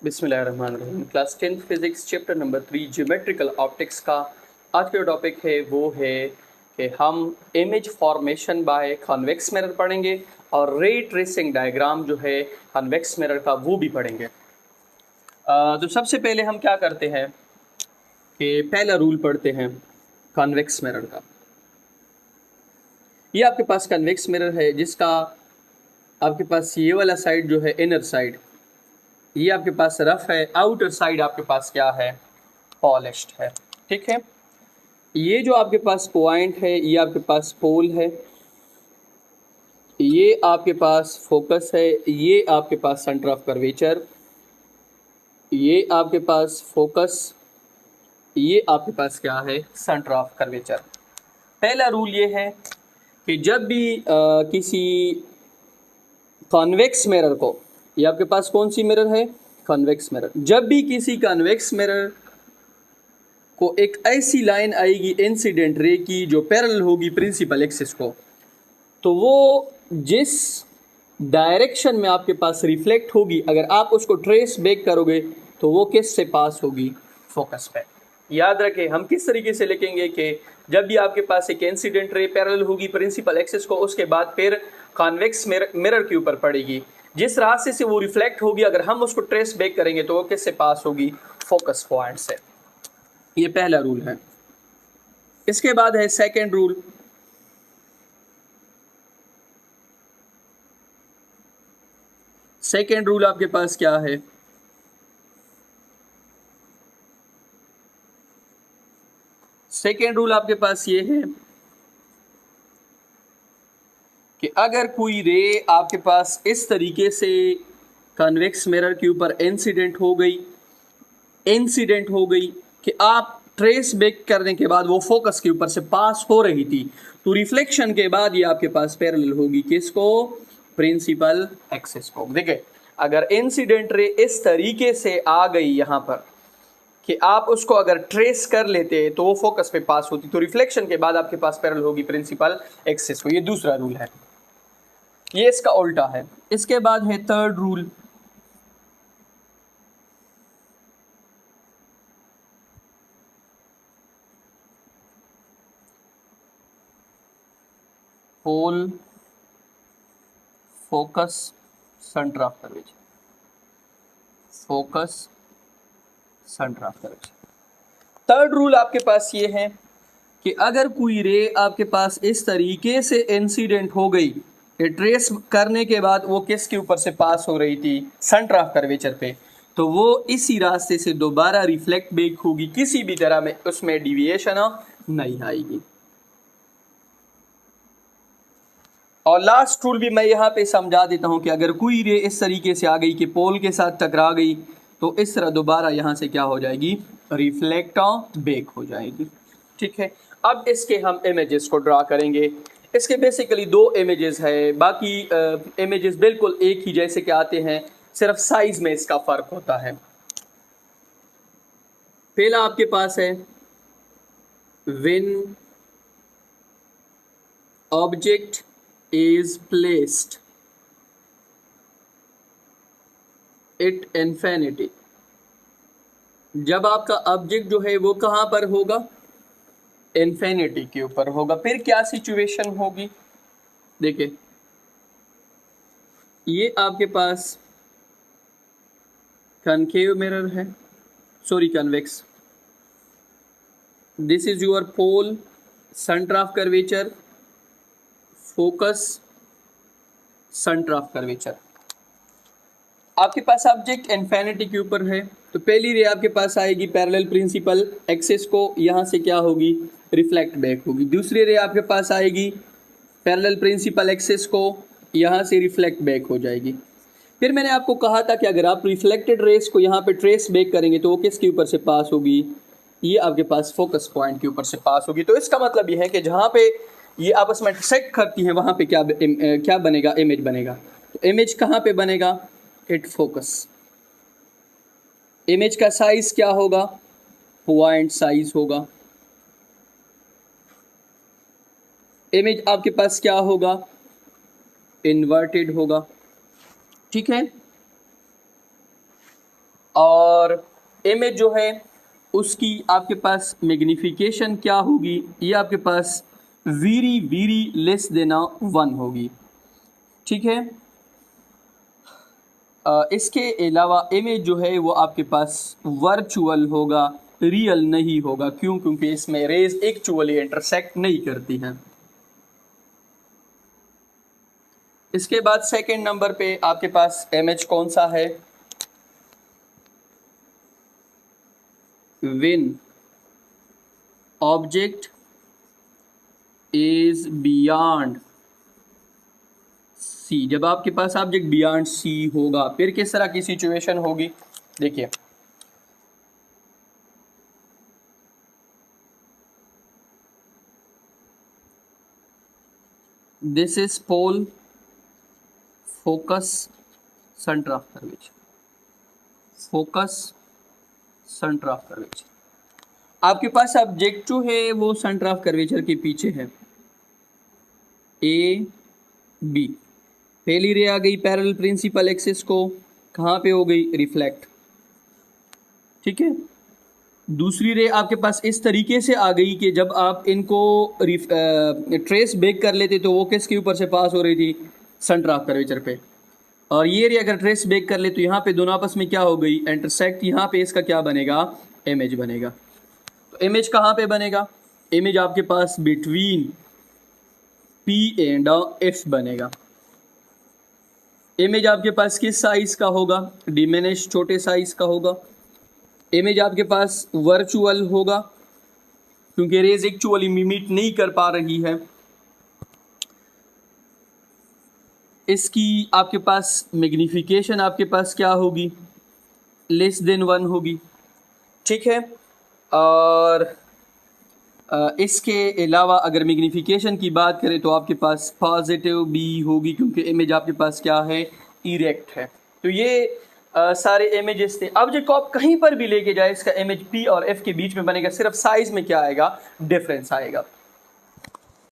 बिस्मिल्लाहिर्रहमानिर्रहीम। Class 10th physics chapter number 3 geometrical optics का आज का जो टॉपिक है वो है कि हम image formation by convex mirror पढ़ेंगे और रे ट्रेसिंग डायग्राम जो है कॉन्वेक्स मिरर का वो भी पढ़ेंगे। तो सबसे पहले हम क्या करते हैं कि पहला रूल पढ़ते हैं कॉन्वेक्स मिरर का। ये आपके पास कॉन्वेक्स मिरर है जिसका आपके पास ये वाला साइड जो है इनर साइड ये आपके पास रफ है, आउटर साइड आपके पास क्या है, पॉलिश्ड है। ठीक है, ये जो आपके पास पॉइंट है ये आपके पास पोल है, ये आपके पास फोकस है, ये आपके पास सेंटर ऑफ कर्वेचर, ये आपके पास फोकस, ये आपके पास क्या है, सेंटर ऑफ कर्वेचर। पहला रूल ये है कि जब भी किसी कॉन्वेक्स मिरर को, ये आपके पास कौन सी मिरर है, कॉन्वेक्स मिरर, जब भी किसी कॉन्वेक्स मिरर को एक ऐसी लाइन आएगी इंसिडेंट रे की जो पैरेलल होगी प्रिंसिपल एक्सिस को, तो वो जिस डायरेक्शन में आपके पास रिफ्लेक्ट होगी अगर आप उसको ट्रेस बैक करोगे तो वो किस से पास होगी, फोकस पे। याद रखें हम किस तरीके से लिखेंगे कि जब भी आपके पास एक इंसिडेंट रे पैरेलल होगी प्रिंसिपल एक्सिस को, उसके बाद फिर कॉन्वेक्स मिरर के ऊपर पड़ेगी, जिस रास्ते से वो रिफ्लेक्ट होगी अगर हम उसको ट्रेस बैक करेंगे तो वो किस से पास होगी, फोकस पॉइंट से। ये पहला रूल है। इसके बाद है सेकंड रूल। सेकंड रूल आपके पास क्या है, सेकंड रूल आपके पास ये है कि अगर कोई रे आपके पास इस तरीके से कन्वेक्स मिरर के ऊपर इंसिडेंट हो गई कि आप ट्रेस बैक करने के बाद वो फोकस के ऊपर से पास हो रही थी, तो रिफ्लेक्शन के बाद ये आपके पास पैरेलल होगी किसको, प्रिंसिपल एक्सिस को। देखिए अगर इंसिडेंट रे इस तरीके से आ गई यहाँ पर कि आप उसको अगर ट्रेस कर लेते तो वो फोकस पे पास होती, तो रिफ्लेक्शन के बाद आपके पास पैरेलल होगी प्रिंसिपल एक्सिस को। ये दूसरा रूल है, ये इसका उल्टा है। इसके बाद है third rule. Pole focus centre of curvature, focus centre of curvature. Third rule आपके पास ये है कि अगर कोई रे आपके पास इस तरीके से इंसिडेंट हो गई कि ट्रेस करने के बाद वो किसके ऊपर से पास हो रही थी, सेंटर ऑफ कर्वेचर पे, तो वो इसी रास्ते से दोबारा रिफ्लेक्ट बैक होगी, किसी भी तरह में उसमें डिविएशन नहीं आएगी। और लास्ट रूल भी मैं यहाँ पे समझा देता हूँ कि अगर कोई रे इस तरीके से आ गई कि पोल के साथ टकरा गई तो इस तरह दोबारा यहाँ से क्या हो जाएगी, रिफ्लेक्ट बैक हो जाएगी। ठीक है, अब इसके हम इमेजेस को ड्रा करेंगे। इसके बेसिकली दो इमेजेस है, बाकी इमेजेस बिल्कुल एक ही जैसे के आते हैं, सिर्फ साइज में इसका फर्क होता है। पहला आपके पास है when object is placed at infinity, जब आपका ऑब्जेक्ट जो है वो कहां पर होगा, इन्फिनिटी के ऊपर होगा। फिर क्या सिचुएशन होगी, देखिए ये आपके पास कनकेव मिरर है, sorry convex, this is your pole, centre of curvature, focus, centre of curvature. आपके पास ऑब्जेक्ट इन्फिनिटी के ऊपर है तो पहली रे आपके पास आएगी पैरेलल प्रिंसिपल एक्सिस को, यहाँ से क्या होगी, रिफ्लेक्ट बैक होगी। दूसरी रे आपके पास आएगी पैरेलल प्रिंसिपल एक्सिस को, यहाँ से रिफ्लेक्ट बैक हो जाएगी। फिर मैंने आपको कहा था कि अगर आप रिफ्लेक्टेड रेस को यहाँ पे ट्रेस बैक करेंगे तो वो किसके ऊपर से पास होगी, ये आपके पास फोकस पॉइंट के ऊपर से पास होगी। तो इसका मतलब ये है कि जहाँ पे ये आपस में सेट करती हैं वहाँ पे क्या बनेगा, इमेज बनेगा। तो इमेज कहाँ पे बनेगा, एट फोकस। इमेज का साइज क्या होगा, पॉइंट साइज होगा। इमेज आपके पास क्या होगा, इन्वर्टेड होगा। ठीक है, और इमेज जो है उसकी आपके पास मैग्नीफिकेशन क्या होगी, ये आपके पास वेरी वेरी लेस देना 1 होगी, ठीक है। इसके अलावा इमेज जो है वो आपके पास वर्चुअल होगा, रियल नहीं होगा। क्यों? क्योंकि इसमें रेज एक्चुअली इंटरसेक्ट नहीं करती हैं। इसके बाद सेकंड नंबर पे आपके पास इमेज कौन सा है? when object is beyond C, जब आपके पास ऑब्जेक्ट बियॉन्ड C होगा, फिर किस तरह की सिचुएशन होगी? देखिए, this is pole, focus, centre of curvature, focus, centre of curvature. आपके पास ऑब्जेक्ट जो है वो सेंटर ऑफ कर्वेचर के पीछे है, ए बी। पहली रे आ गई पैरेलल प्रिंसिपल एक्सिस को, कहाँ पे हो गई? रिफ्लेक्ट, ठीक है। दूसरी रे आपके पास इस तरीके से आ गई कि जब आप इनको ट्रेस बैक कर लेते तो वो किसके ऊपर से पास हो रही थी? सेंटर ऑफ कर्वेचर पे। और ये रे अगर ट्रेस बैक कर ले तो यहाँ पे दोनों आपस में क्या हो गई? इंटरसेक्ट। यहाँ पे इसका क्या बनेगा? इमेज बनेगा। तो इमेज कहाँ पे बनेगा? इमेज आपके पास बिटवीन पी एंड एफ बनेगा। इमेज आपके पास किस साइज का होगा? डिमिनिश, छोटे साइज का होगा। इमेज आपके पास वर्चुअल होगा क्योंकि रेज एक्चुअली मिमिट नहीं कर पा रही है। इसकी आपके पास मैग्नीफिकेशन आपके पास क्या होगी? लेस देन 1 होगी, ठीक है। और इसके अलावा अगर मैग्नीफिकेशन की बात करें तो आपके पास पॉजिटिव बी होगी क्योंकि इमेज आपके पास क्या है? इरेक्ट है। तो ये सारे इमेजेस थे। अब जो आप कहीं पर भी लेके जाए इसका इमेज पी और एफ के बीच में बनेगा, सिर्फ साइज में क्या आएगा? डिफरेंस आएगा।